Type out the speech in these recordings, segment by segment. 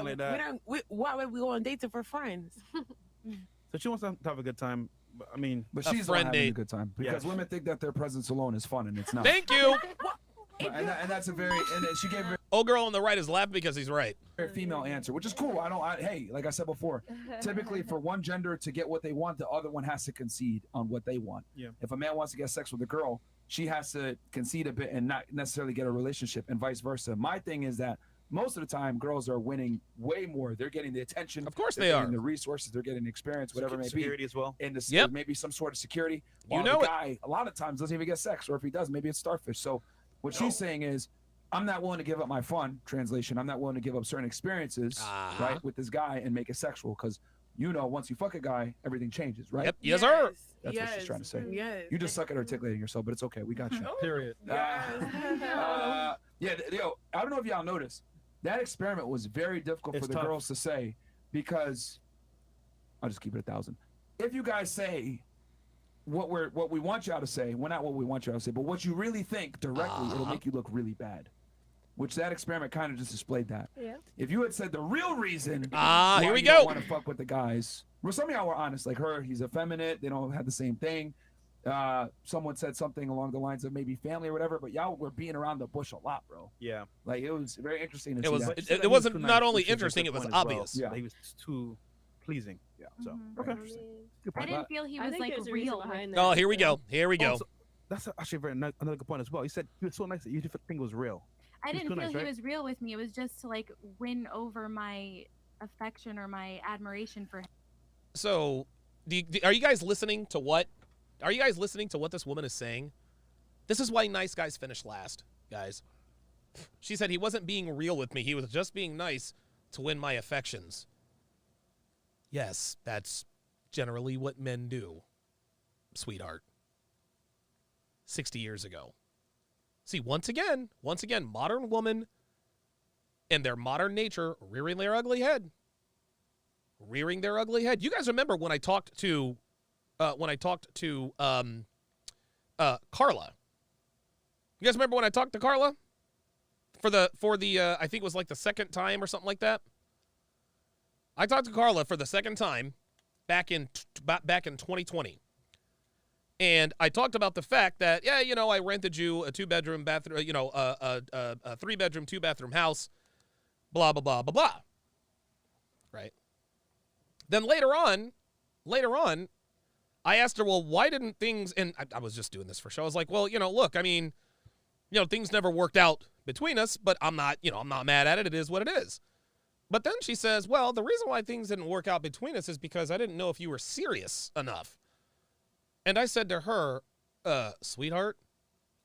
something like that. Why would we go on dates if we're friends? So she wants to have a good time. But, I mean, But A she's the friend one having a date. good time because Yes. women think that their presence alone is fun, and it's not. Thank you. And that's a very and she gave a Old girl on the right is laughing because he's right. very female answer, which is cool. Hey, like I said before, typically for one gender to get what they want, the other one has to concede on what they want. Yeah. If a man wants to get sex with a girl, she has to concede a bit and not necessarily get a relationship, and vice versa. My thing is that most of the time, girls are winning way more. They're getting the attention. Of course they're they getting are. the resources. They're getting the experience, whatever it may be. security as well. And Yep. maybe some sort of security. You While know the it. guy, a lot of times, doesn't even get sex, or if he does, maybe it's starfish. So what she's saying is, I'm not willing to give up my fun. Translation: I'm not willing to give up certain experiences, Uh-huh. right, with this guy and make it sexual, because once you fuck a guy, everything changes, right? Yep. Yes, sir. That's what she's trying to say. Yes. You just suck at articulating yourself, but it's okay. We got you. Period. I don't know if y'all noticed. That experiment was very difficult It's for the tough. girls to say, because I'll just keep it 1,000. If you guys say what we want y'all to say, well, not what we want y'all to say, but what you really think directly, it'll make you look really bad. Which that experiment kind of just displayed that. Yeah. If you had said the real reason Here we you go. don't want to fuck with the guys, well, some of y'all were honest, like her, he's effeminate, they don't have the same thing. Someone said something along the lines of maybe family or whatever, but y'all were being around the bush a lot, bro. Yeah. Like, it was very interesting to It see was. that. She said that It he was wasn't too not nice, only which is a interesting; good it was point as well. obvious. Yeah. That he was too pleasing. Yeah. So Mhm. okay. I mean, Good I point. didn't feel he I was think like there's a reason real. behind that. Oh, here we go. Here we go. Also, that's actually another good point as well. You said he was so nice that you didn't think it was real. I He's didn't too feel nice, he right? was real with me. It was just to like win over my affection or my admiration for him. So, are you guys listening to what? Are you guys listening to what this woman is saying? This is why nice guys finish last, guys. She said he wasn't being real with me. He was just being nice to win my affections. Yes, that's generally what men do, sweetheart. 60 years ago. See, once again, modern woman and their modern nature rearing their ugly head. Rearing their ugly head. You guys remember when I talked to Carla? You guys remember when I talked to Carla? For the I think it was like the second time or something like that. I talked to Carla for the second time back in 2020. And I talked about the fact that, yeah, I rented you a 2-bedroom bathroom, a 3-bedroom, 2-bathroom house, blah, blah, blah, blah, blah. Right? Then later on, I asked her, well, why didn't things, and I was just doing this for show. I was like, well, look, I mean, things never worked out between us, but I'm not mad at it. It is what it is. But then she says, well, the reason why things didn't work out between us is because I didn't know if you were serious enough. And I said to her, sweetheart,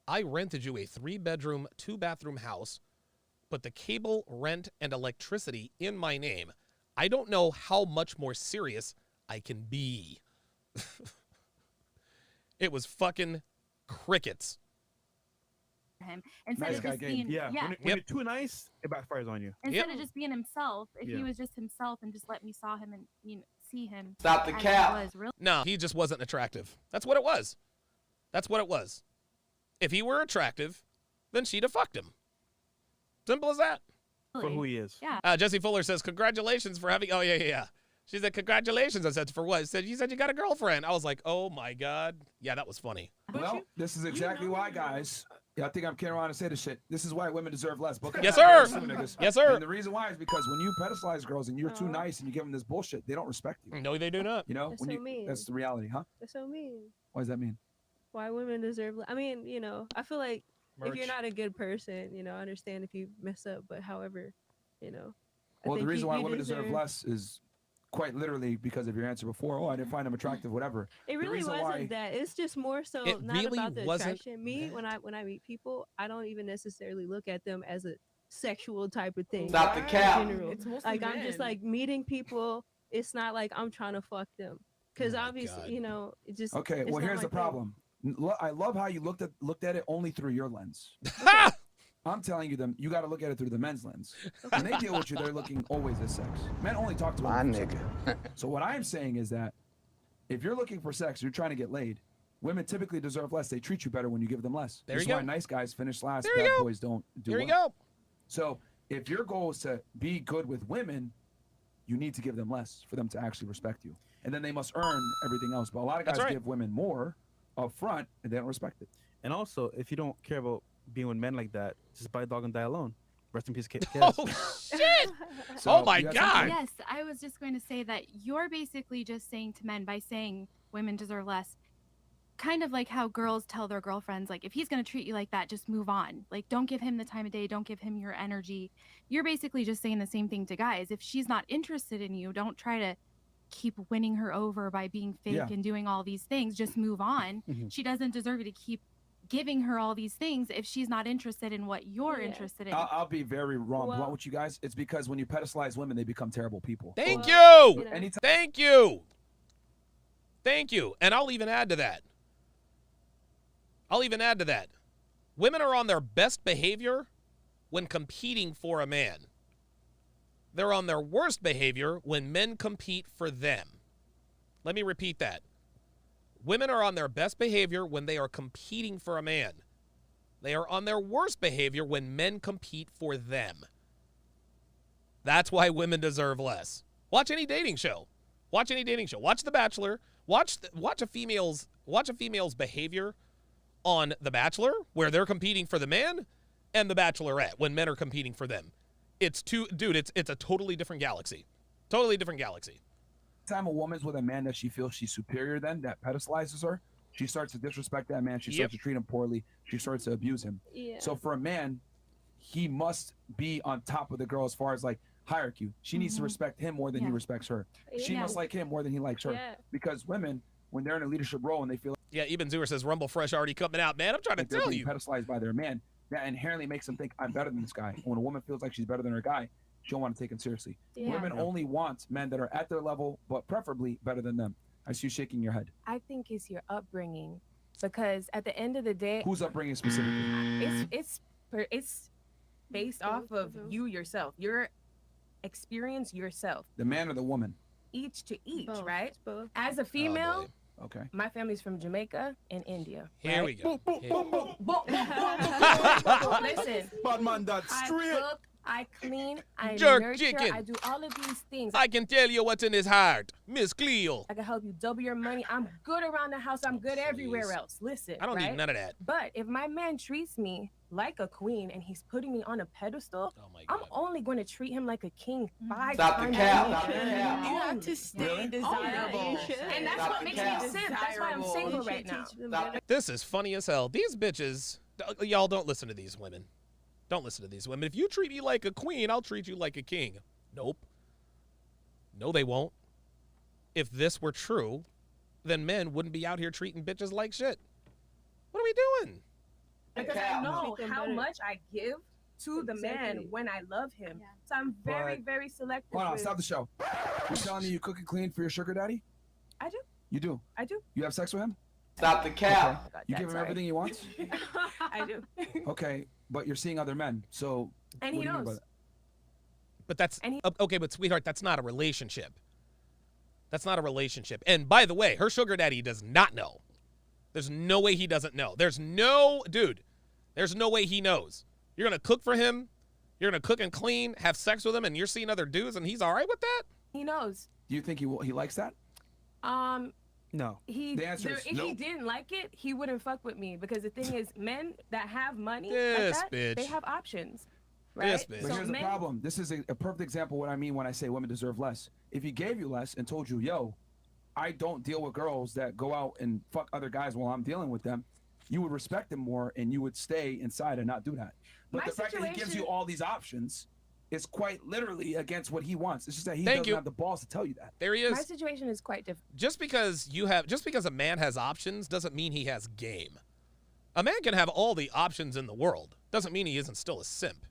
I rented you a 3-bedroom, 2-bathroom house, put the cable, rent, and electricity in my name. I don't know how much more serious I can be. It was fucking crickets. Him instead Nice of guy just game. being Yeah. When you're too nice, it backfires on you. instead of just being himself. If Yeah. he was just himself and just let me saw him and see him. Stop the as he cap. was, really. No, he just wasn't attractive. That's what it was. That's what it was. If he were attractive, then she'd have fucked him. Simple as that. For who he is. Yeah. Jesse Fuller says, congratulations for having... Oh, yeah. She said, congratulations. I said, for what? She said, you said you got a girlfriend. I was like, oh, my God. Yeah, that was funny. Well, this is exactly why, guys. Yeah, I think I'm carrying around to say this shit. This is why women deserve less. But Yes, sir. niggas. Yes, sir. And the reason why is because when you pedestalize girls and you're too nice and you give them this bullshit, they don't respect you. No, they do not. That's when so you, mean. that's the reality, huh? That's so mean. What does that mean? Why women deserve? I mean, I feel like if you're Merch. not a good person, I understand if you mess up, but however, I Well, the think reason you- why you women deserve less is quite literally because of your answer before. Oh, I didn't find him attractive, whatever. It really reason wasn't why- that. It's just more so It not really about the wasn't attraction. Me, when I meet people, I don't even necessarily look at them as a sexual type of thing. Stop the in cap. general. It's mostly Like I'm just men. like meeting people. It's not like I'm trying to fuck them, because Oh my obviously, God. it just. Okay, it's well, not here's my the thing. problem. I love how you looked at it only through your lens. I'm telling you, you got to look at it through the men's lens. When they deal with you, they're looking always at sex. Men only talk to women. for sex. So what I'm saying is that if you're looking for sex, you're trying to get laid. Women typically deserve less. They treat you better when you give them less. There This you is why go. nice guys finish last. There you Bad go. boys don't do There you well. go. So if your goal is to be good with women, you need to give them less for them to actually respect you. And then they must earn everything else. But a lot of That's guys right. give women more up front and they don't respect it. And also, if you don't care about being with men like that, just buy a dog and die alone. Rest in peace, Kid. Oh shit! So, Oh my you got God. something? Yes, I was just going to say that you're basically just saying to men by saying women deserve less, kind of like how girls tell their girlfriends, like, if he's going to treat you like that, just move on. Like, don't give him the time of day. Don't give him your energy. You're basically just saying the same thing to guys. If she's not interested in you, don't try to keep winning her over by being fake Yeah. and doing all these things. Just move on. Mhm. She doesn't deserve you to keep giving her all these things if she's not interested in what you're Yeah. interested in. I'll be very wrong Well- blunt with you guys. It's because when you pedestalize women, they become terrible people. Thank Well, you. you know. Anytime Thank you. Thank you. And I'll even add to that. Women are on their best behavior when competing for a man. They're on their worst behavior when men compete for them. Let me repeat that. Women are on their best behavior when they are competing for a man. They are on their worst behavior when men compete for them. That's why women deserve less. Watch any dating show. Watch The Bachelor. Watch a female's behavior on The Bachelor, where they're competing for the man, and The Bachelorette, when men are competing for them. It's a totally different galaxy. Totally different galaxy. a woman's with a man that she feels she's superior than, that pedestalizes her, she starts to disrespect that man. She starts to treat him poorly. She starts to abuse him. Yeah. So for a man, he must be on top of the girl as far as like hierarchy. She needs to respect him more than he Yeah. respects her. She Yeah. must like him more than he likes her. Yeah. Because women, when they're in a leadership role and they feel Yeah, Eben Zuer says Rumble Fresh already coming out, man. I'm trying to like they're tell being you. pedestalized by their man, that inherently makes them think I'm better than this guy. And when a woman feels like she's better than her guy, she don't want to take him seriously. Yeah. Women only want men that are at their level, but preferably better than them. I see you shaking your head. I think it's your upbringing, because at the end of the day, Whose upbringing specifically? it's based off of you yourself, your experience yourself, The man or the woman? each to each, Both. right? Both. As a female, boy. Okay. my family's from Jamaica and India. Here right? we go. Listen, Bad man, that I cook, I clean, I Jerk nurture, chicken. I do all of these things. I can tell you what's in his heart, Miss Cleo. I can help you double your money. I'm good around the house. I'm good everywhere Please. else. Listen, I don't right? need none of that. But if my man treats me like a queen and he's putting me on a pedestal, Oh my I'm God. only going to treat him like a king 5 Stop the times cap, a stop the week. cap. You have to stay Really? desirable. You should. And that's Stop what the makes cap. me simp. That's why I'm single right now. This is funny as hell. These bitches, y'all don't listen to these women. Don't listen to these women. If you treat me like a queen, I'll treat you like a king. Nope. No, they won't. If this were true, then men wouldn't be out here treating bitches like shit. What are we doing? Because I know how much I give to the man Exactly. when I love him. Yeah. So I'm very, But- very selective. Hold on, with- stop the show. You telling me you cook and clean for your sugar daddy? I do. You do? I do. You have sex with him? Stop the cap. I got You that, give him sorry. everything he wants? I do. Okay, but you're seeing other men, so And what he do you mean by knows. that? But that's And he- okay, but sweetheart, that's not a relationship. That's not a relationship. And by the way, her sugar daddy does not know. There's no way he doesn't know. There's no way he knows. You're gonna cook for him, you're gonna cook and clean, have sex with him, and you're seeing other dudes, and he's all right with that? He knows. Do you think he likes that? No. The answer is if he nope. didn't like it, he wouldn't fuck with me, because the thing is, men that have money This like that, bitch. they have options, right? This bitch. But So here's men, the problem. This is a perfect example of what I mean when I say women deserve less. If he gave you less and told you, yo, I don't deal with girls that go out and fuck other guys while I'm dealing with them, you would respect him more and you would stay inside and not do that. But My the fact that he gives you situation- all these options is quite literally against what he wants. It's just that he Thank doesn't you. have the balls to tell you that. There he my is. situation is quite different. Just because a man has options doesn't mean he has game. A man can have all the options in the world. Doesn't mean he isn't still a simp.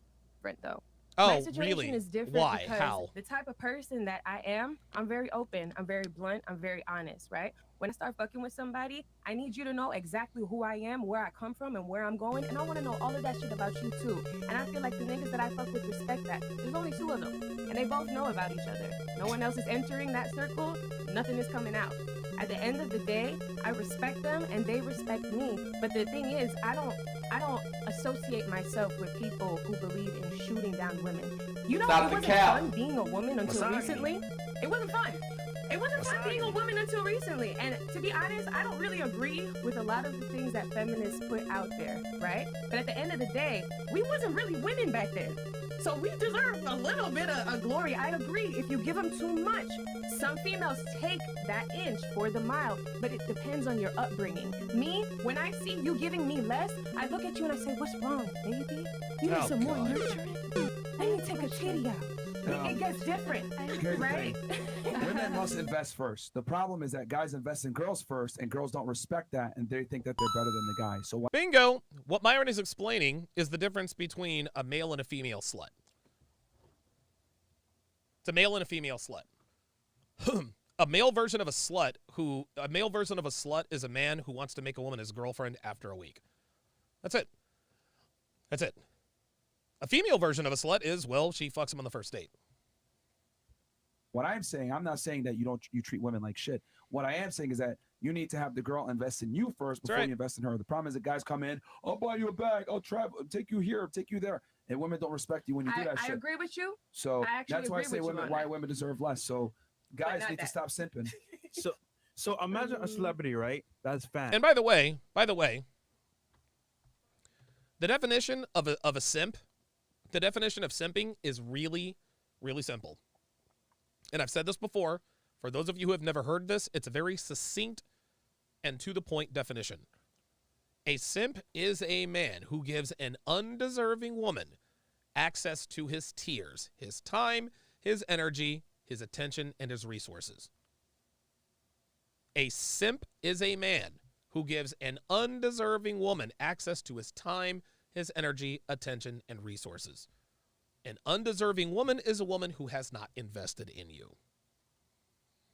Though. Oh, My situation really? is different Why? because How? the type of person that I am, I'm very open, I'm very blunt, I'm very honest, right? When I start fucking with somebody, I need you to know exactly who I am, where I come from, and where I'm going, and I want to know all of that shit about you too. And I feel like the niggas that I fuck with respect that. There's only 2 of them, and they both know about each other. No one else is entering that circle, nothing is coming out. At the end of the day, I respect them and they respect me. But the thing is, I don't associate myself with people who believe in shooting down women. You know, Stop it the wasn't cap. fun being a woman until Masani. recently. It wasn't fun. It wasn't fun being a woman until recently. And to be honest, I don't really agree with a lot of the things that feminists put out there, right? But at the end of the day, we wasn't really winning back then. So we deserve a little bit of glory. I agree. If you give them too much, some females take that inch for the mile, but it depends on your upbringing. Me, when I see you giving me less, I look at you and I say, what's wrong, baby? You need Oh, some more God. nurturing? Let me take a titty out. It gets different, Here's the right? Women must invest first. The problem is that guys invest in girls first, and girls don't respect that, and they think that they're better than the guy. So why Bingo. What Myron is explaining is the difference between a male and a female slut. It's a male and a female slut. A male version of a slut is a man who wants to make a woman his girlfriend after a week. That's it. That's it. A female version of a slut is, well, she fucks him on the first date. what I'm saying, I'm not saying that you treat women like shit. What I am saying is that you need to have the girl invest in you first before right. you invest in her. The problem is that guys come in, I'll buy you a bag, I'll travel, take you here, take you there, and women don't respect you when you do that I shit. agree with you. So I actually that's why I agree say with you women, on why that. women deserve less. So guys not need to that. stop simping. So imagine a celebrity, right? That's fan. And by the way, the definition of a simp, the definition of simping is really, really simple. And I've said this before. For those of you who have never heard this, it's a very succinct and to the point definition. A simp is a man who gives an undeserving woman access to his tears, his time, his energy, his attention, and his resources. A simp is a man who gives an undeserving woman access to his time, his energy, attention, and resources. An undeserving woman is a woman who has not invested in you.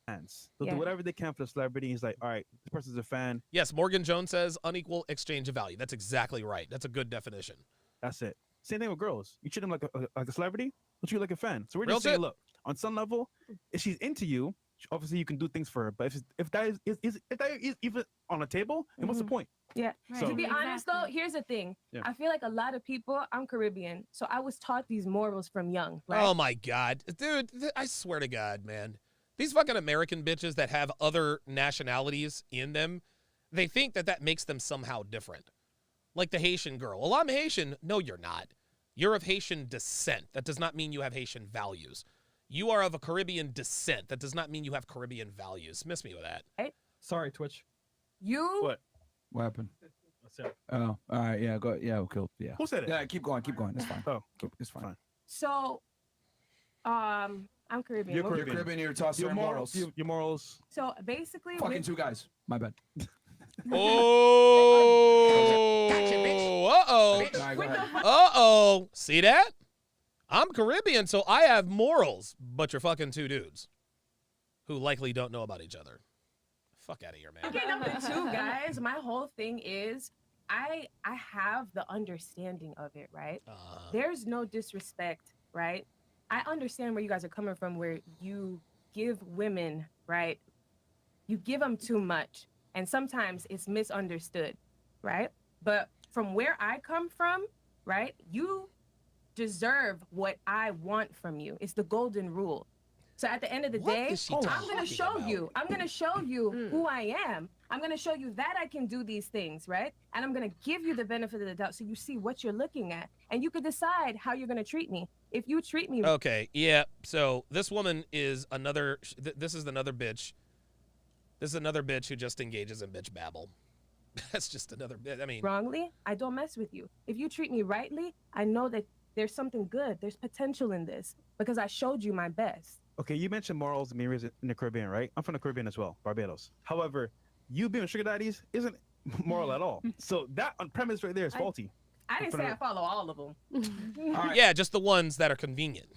Fans. They'll Yeah. do whatever they can for the celebrity. He's like, all right, this person's a fan. Yes, Morgan Jones says unequal exchange of value. That's exactly right. That's a good definition. That's it. Same thing with girls. You treat them like a celebrity, but you like a fan. So we're Real just saying, shit. look, on some level, if she's into you, obviously you can do things for her. But if that is even on a table, then what's the Mhm. point? Yeah. So- To be honest, though, Exactly. here's the thing. Yeah. I feel like a lot of people, I'm Caribbean, so I was taught these morals from young, right? Oh my God. Dude, I swear to God, man. These fucking American bitches that have other nationalities in them, they think that makes them somehow different. Like the Haitian girl. Well, I'm Haitian. No, you're not. You're of Haitian descent. That does not mean you have Haitian values. You are of a Caribbean descent. That does not mean you have Caribbean values. Miss me with that. Sorry, Twitch. You What? What happened? What's up? Oh, all right, yeah, go, yeah, cool, yeah. Who said it? Yeah, keep going, it's fine. Oh, It's fine. fine. so I'm Caribbean. You're What- You're Caribbean, you're tossing Your morals. morals. Your morals. So basically, Fucking with- two guys. My bad. Oh. Uh-oh. All right, go with ahead. the Uh-oh. See that? I'm Caribbean, so I have morals, but you're fucking two dudes who likely don't know about each other. Fuck out of here, man. Okay, number two, guys. My whole thing is I have the understanding of it, right? There's no disrespect, right? I understand where you guys are coming from, where you give women, right? You give them too much, and sometimes it's misunderstood, right? But from where I come from, right? You deserve what I want from you. It's the golden rule. So at the end of the What day, is she I'm talking gonna show about? you. I'm gonna show you who I am. I'm gonna show you that I can do these things, right? And I'm gonna give you the benefit of the doubt so you see what you're looking at, and you could decide how you're gonna treat me. If you treat me, Okay, yeah. So this woman is another. This is another bitch. This is another bitch who just engages in bitch babble. That's just another bit. I mean, wrongly, I don't mess with you. If you treat me rightly, I know that there's something good. There's potential in this because I showed you my best. Okay, you mentioned morals and being in the Caribbean, right? I'm from the Caribbean as well, Barbados. However, you being sugar daddies isn't moral at all. So that on premise right there is faulty. I didn't say I follow all of them. All right. yeah, just the ones that are convenient.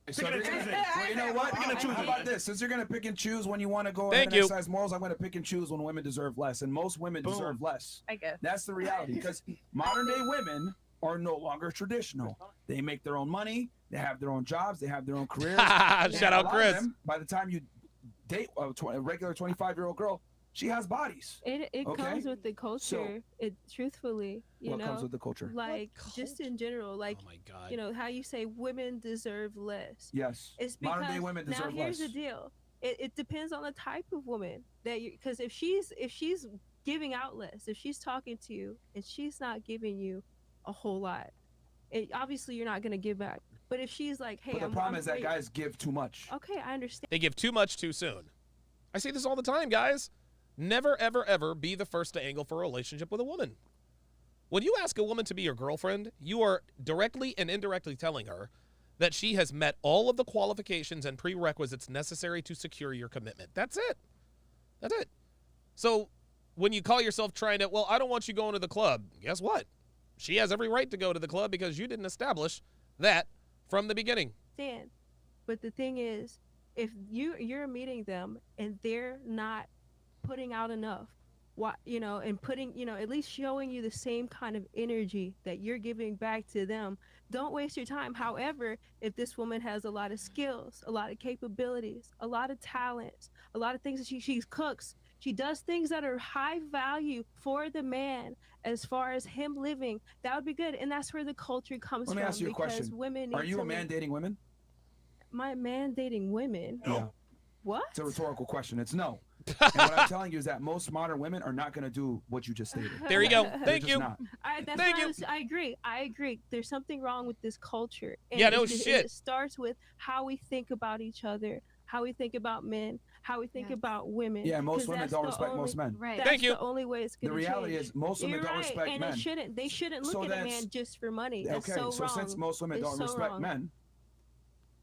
So you're gonna, well, you know what? How about this? Since you're gonna pick and choose when you want to go Thank ahead and you. exercise morals, I'm gonna pick and choose when women deserve less, and most women Boom. deserve less. I guess. That's the reality, because modern day women are no longer traditional. They make their own money. They have their own jobs. They have their own careers. Shout And a out lot of Chris. them, by the time you date a regular 25-year-old girl, she has bodies. It Okay. comes with the culture. It truthfully, you What know, comes with the culture? like just in general, like Oh my God. you know how you say women deserve less. Yes. It's because Modern day women now deserve here's less. the deal. It depends on the type of woman that you, because if she's giving out less, if she's talking to you and she's not giving you a whole lot, obviously you're not gonna give back. But if she's like, hey, But the I'm problem is that great. guys give too much. Okay, I understand. They give too much too soon. I see this all the time, guys. Never, ever, ever be the first to angle for a relationship with a woman. When you ask a woman to be your girlfriend, you are directly and indirectly telling her that she has met all of the qualifications and prerequisites necessary to secure your commitment. That's it. That's it. So when you call yourself trying to, well, I don't want you going to the club, guess what? She has every right to go to the club because you didn't establish that from the beginning. But the thing is, if you're meeting them and they're not putting out enough, and putting, at least showing you the same kind of energy that you're giving back to them, don't waste your time. However, if this woman has a lot of skills, a lot of capabilities, a lot of talents, a lot of things that she cooks, she does things that are high value for the man as far as him living, that would be good. And that's where the culture comes from. Let me ask you a because question. Women Are need you to a man dating women? My man dating women? Yeah. What? It's a rhetorical question. It's no. And what I'm telling you is that most modern women are not going to do what you just stated. There you go. They're Thank just you. not. Thank you. I agree. There's something wrong with this culture. And Yeah, no it shit. starts with how we think about each other, how we think about men, how we think Yes. about women. Yeah, most 'cause women that's don't the respect most men. Right. That's Thank you. the only way it's The going to reality change. is most women You're don't right, respect and men. they shouldn't So look at a that's- man just for money. That's Okay, so so wrong. since most women It's don't so respect wrong. men,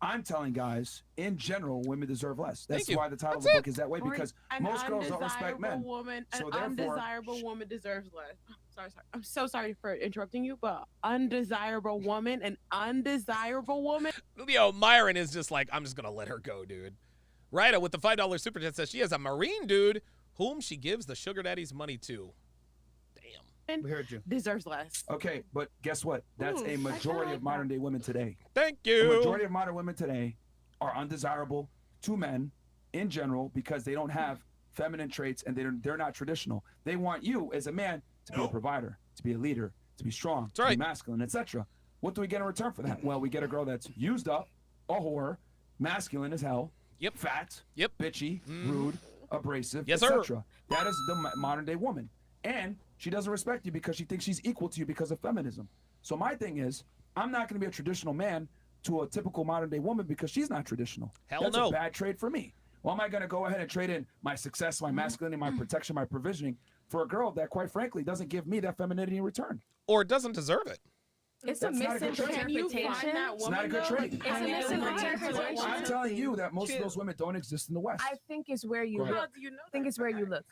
I'm telling guys, in general, women deserve less. That's Thank you. why the title of That's the it. book is that way, Or because an most girls don't respect men. undesirable Woman, So an therefore, undesirable woman deserves less. Sorry. I'm so sorry for interrupting you, but undesirable woman, an undesirable woman. Yo, Myron is just like, I'm just going to let her go, dude. Ryda with the $5 super chat says she is a Marine dude whom she gives the sugar daddy's money to. Damn. We heard you. Deserves less. Okay, but guess what? That's Ooh, a I kinda majority like of modern day women today. Thank The you. majority of modern women today are undesirable to men in general because they don't have feminine traits and they're not traditional. They want you as a man to be a provider, to be a leader, to be strong, to be right. masculine, etc. What do we get in return for that? Well, we get a girl that's used up, a whore, masculine as hell, Yep. fat, Yep. bitchy, Mhm. rude, abrasive, Yes, sir. etc. That is the modern day woman. And she doesn't respect you because she thinks she's equal to you because of feminism. So my thing is, I'm not going to be a traditional man to a typical modern day woman because she's not traditional. Hell That's no. a bad trade for me. Well, am I going to go ahead and trade in my success, my masculinity, my protection, my provisioning for a girl that, quite frankly, doesn't give me that femininity in return? Or doesn't deserve it. It's a That's not a good trait. Can you find misinterpretation. that It's woman? not a good though? trait. It's a Can you misinterpretation. find I'm telling you that most of True. those women don't exist in the West. I think it's where you Go ahead. How look. do you know I think that? it's where you look.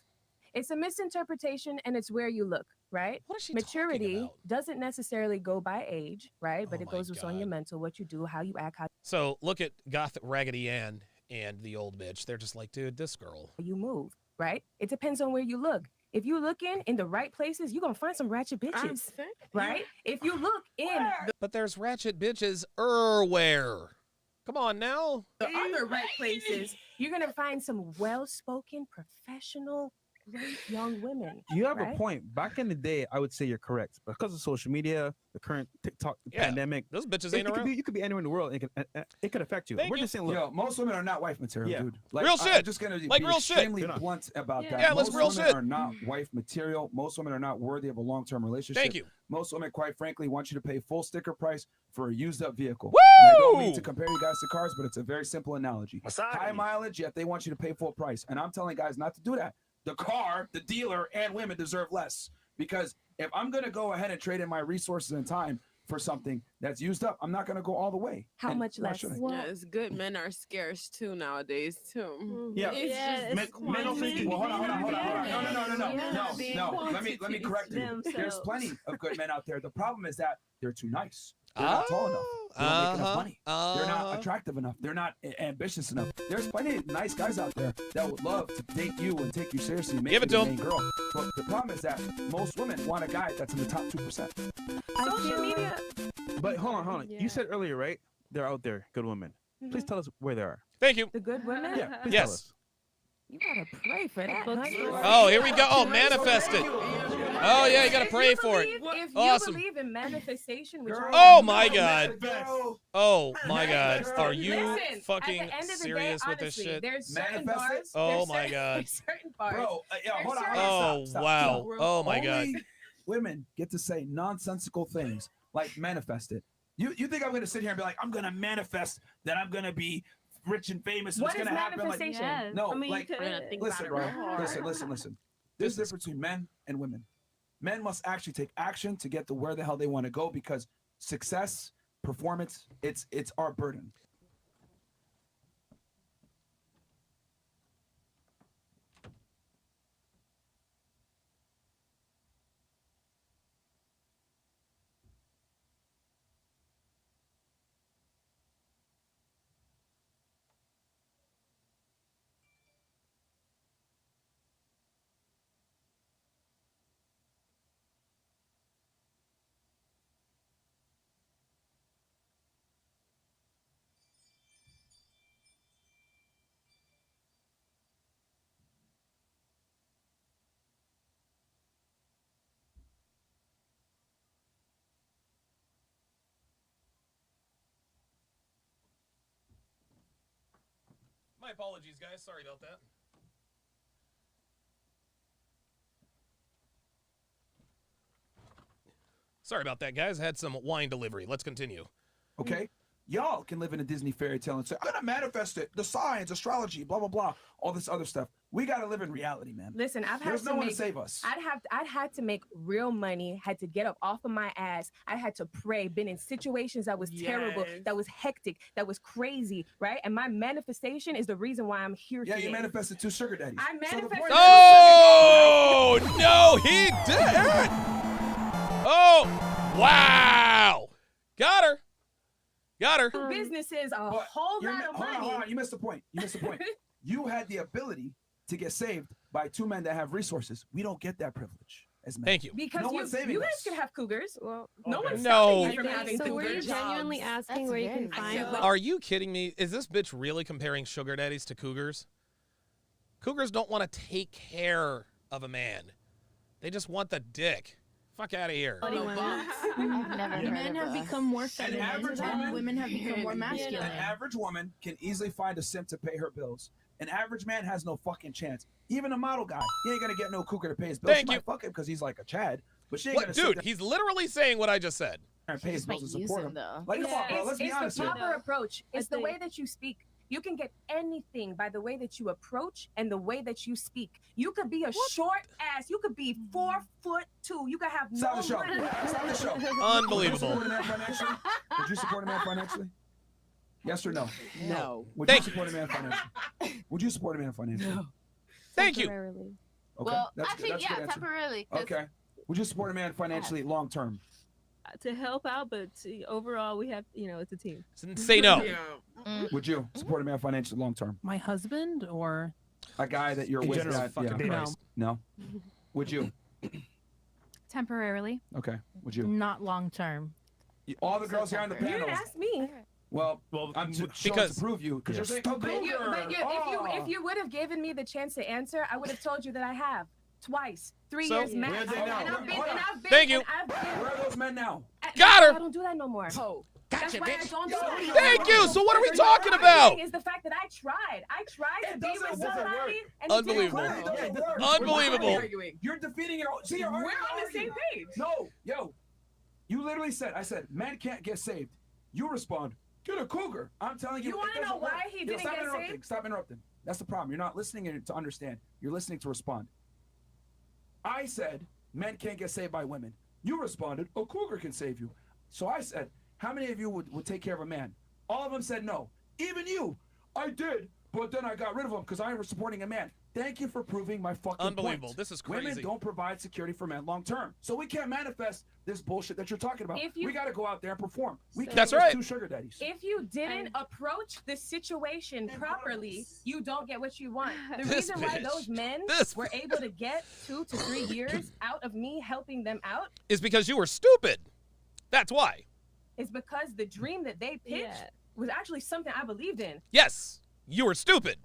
It's a misinterpretation and it's where you look, right? What is she Maturity talking about? doesn't necessarily go by age, right? But Oh it my goes what's on your God. mental, what you do, how you act, how So look at Goth Raggedy Ann and the old bitch. They're just like, dude, this girl. you move, right? It depends on where you look. If you look in the right places, you're gonna find some ratchet I'm bitches, saying, right? If you look in But there's ratchet bitches everywhere. Come on now. the other right places, you're gonna find some well-spoken, professional, great young women. You have right? a point. Back in the day, I would say you're correct. Because of social media, the current TikTok Yeah. pandemic, Those bitches it, ain't it could around. be, you could be anywhere in the world. And it could affect you. Thank We're you. just saying, look, Yo, most women are not wife material, Yeah. dude. Real I'm shit. just gonna Like be real shit. extremely They're not. blunt about Yeah. that. Yeah, let's most real women shit. are not wife material. Most women are not worthy of a long-term relationship. Thank you. Most women, quite frankly, want you to pay full sticker price for a used-up vehicle. Woo! And I don't mean to compare you guys to cars, but it's a very simple analogy. High mileage, yet they want you to pay full price. And I'm telling guys not to do that. The car, the dealer, and women deserve less. Because if I'm going to go ahead and trade in my resources and time for something that's used up, I'm not going to go all the way. How And much why less? should I? Well, Yes, good men are scarce too nowadays too. Yeah. It's just men- men also quantity. think- Well, hold on. Yeah. No. Let me correct you. There's Themselves. plenty of good men out there. The problem is that they're too nice. They're not tall enough. They don't make enough money. They're not attractive enough. They're not ambitious enough. There's plenty of nice guys out there that would love to date you and take you seriously and make Give you it to the 'em. main girl. But the problem is that most women want a guy that's in the top 2%. Social media. but hold on. Yeah. You said earlier, right? They're out there, good women. Please tell us where they are. Thank you. The good women. Yeah, please Yes. tell us. You gotta pray for that, But- honey. Oh, here we go. Oh, manifest it. Oh, yeah, you got to pray for it. If Awesome. you believe in manifestation, which Girl, Oh, my no, God. girl. Oh, my God. Listen, Are you Listen, fucking at the end of the serious day, with this honestly, shit? There's certain Manifest it? bars. Oh there's my certain- God. There's certain bars. Bro, hold on. Oh, Stop. wow. Oh, my God. Only women get to say nonsensical things like manifest it. You think I'm going to sit here and be like, I'm going to manifest that I'm going to be rich and famous and What it's is going to happen? Like, manifestation? Yes. no, I mean, like, you could. listen, bro. Listen. There's a This is- difference between men and women. Men must actually take action to get to where the hell they want to go because success, performance, it's our burden. My apologies, guys. Sorry about that. Sorry about that, guys. I had some wine delivery. Let's continue. Okay? Y'all can live in a Disney fairy tale and say, I'm gonna manifest it. The science, astrology, blah blah blah, all this other stuff. We gotta live in reality, man. Listen, I've had There's to no one to make. save us. I'd had to make real money, had to get up off of my ass. I had to pray, been in situations that was terrible, Yes. that was hectic, that was crazy, right? And my manifestation is the reason why I'm here Yeah, today. you manifested 2 sugar daddies. I So the manifested- point Oh, no, he did. Oh, wow. Got her. Got her. Businesses a But whole you're lot of hold money. on, you missed the point. You had the ability to get saved by 2 men that have resources. We don't get that privilege as men. Thank you. Because No one's saving you us. guys can have cougars. Well, No Okay. one's No. stopping you from having so were you cougars. genuinely asking where you can That's find? very- Are you kidding me? Is this bitch really comparing sugar daddies to cougars? Cougars don't want to take care of a man. They just want the dick. Fuck out of here. Bloody women. I've never heard Men of have a- become more average feminine, woman- and women have become more An masculine. average woman can easily find a simp to pay her bills. An average man has no fucking chance. Even a model guy, he ain't gonna get no cougar to pay his bills. Thank She you. might fuck him because he's like a Chad, but she ain't What, gonna sit dude? there He's literally saying what I just said. and pay his Just might bills and use support him, him. though. Like, come on, bro. Let's be It's honest the here. proper approach. It's the way think- that you speak. You can get anything by the way that you approach and the way that you speak. You could be a short ass. You could be 4'2". You could have Stop no the show. money. Stop the show. Would you Unbelievable. support a man financially? Would you support a man financially? Yes or no? No. Would Thank you you. support a man financially? Would you support a man financially? No. Thank you. Temporarily. Okay. Well, that's actually, good. That's a yeah, good answer. temporarily. 'cause Okay. Would you support a man financially long term? To help out, but overall, we have, it's a team. Say no. Yeah. Would you support a man financially long term? My husband, or A guy that you're In with general, that, fucking yeah. baby. No. No. Would you? temporarily. Okay. Would you? not long term. All the girls here on the You didn't panel. ask me. Well, Well, I'm showing because- to prove you because you're saying, oh, But you, cougar. if you would have given me the chance to answer, I would have told you that I have twice, 3 So- years max. Where are they now? And I've been, Hold and on. I've been, Thank you. and I've been- Where are those men now? Got her. I don't do that no more. Oh. That's why I don't do that no Thank more. you. So what are we The talking only about? thing is the fact that I tried. I tried to It be doesn't with work. somebody, and it didn't Unbelievable. work. Clearly doesn't work. Unbelievable. Arguing. You're defeating your own. See, you're We're arguing on the same argument. page. No, yo. You literally said, I said, men can't get saved. You respond, get a cougar. I'm telling you. You it wanna know doesn't work. why he Yo, didn't stop get interrupting. saved? Stop interrupting. That's the problem. You're not listening to understand. You're listening to respond. I said, men can't get saved by women. You responded, a cougar can save you. So I said, how many of you would take care of a man? All of them said no. Even you. I did, but then I got rid of him because I was supporting a man. Thank you for proving my fucking Unbelievable. point. This is Women crazy. don't provide security for men long term. So we can't manifest this bullshit that you're talking about. If you- We got to go out there and perform. We can't That's just right. do sugar daddies. If you didn't approach the situation properly, you don't get what you want. The This reason why bitch. those men This were able to get 2 to 3 years out of me helping them out Is because you were stupid. That's why. is because the dream that they pitched Yeah. was actually something I believed in. Yes, you were stupid.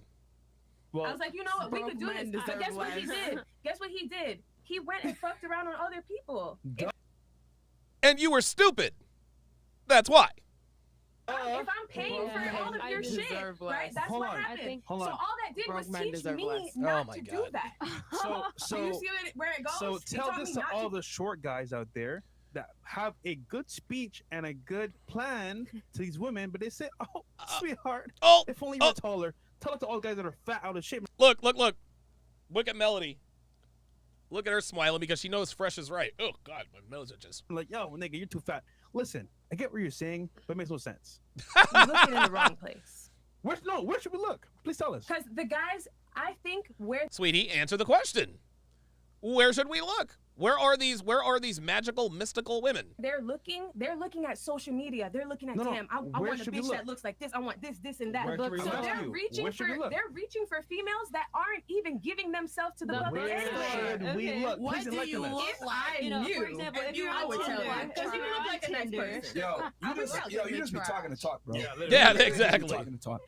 Well, I was like, you know what, we Broke could do men this. But deserve guess what he less. did? Guess what he did? He went and fucked around on other people. And you were stupid. That's why. If I'm paying for Yeah. all of I your shit, deserve right? less. That's Hold what on. happened. I think- Hold So on. all that did Broke was men teach deserve me less. not my to God. do that. So, So you see where it goes? So He tell taught this me to not all the short guys out there that have a good speech and a good plan to these women, but they say, "Oh, sweetheart, Oh, if only oh. you're taller." Tell it to all guys that are fat, out of shape. look. Look at Melody. Look at her smiling because she knows fresh is right. Oh, God, my nose itches. I'm like, yo, nigga, you're too fat. Listen, I get what you're saying, but it makes no sense. You're looking in the wrong place. Where should we look? Please tell us. Because the guys, I think, where Sweetie, answer the question. Where should we look? Where are these magical, mystical women? they're looking at social media. They're looking at, No, no, damn, I where want a should we bitch look? that looks like this. I want this, and that. Where So should we look? they're You. reaching Where should we look? for females that aren't even giving themselves to the No, public Where anyway. should we Okay. look? What Please do enlighten you us. look If like? I You know, knew, for example, if you're I on would tell Tinder, you. Because you look like a nice Tinder. person. Yo, I would tell you just be talking to talk, bro. Yeah, literally. Yeah, You just be exactly. talking to talk.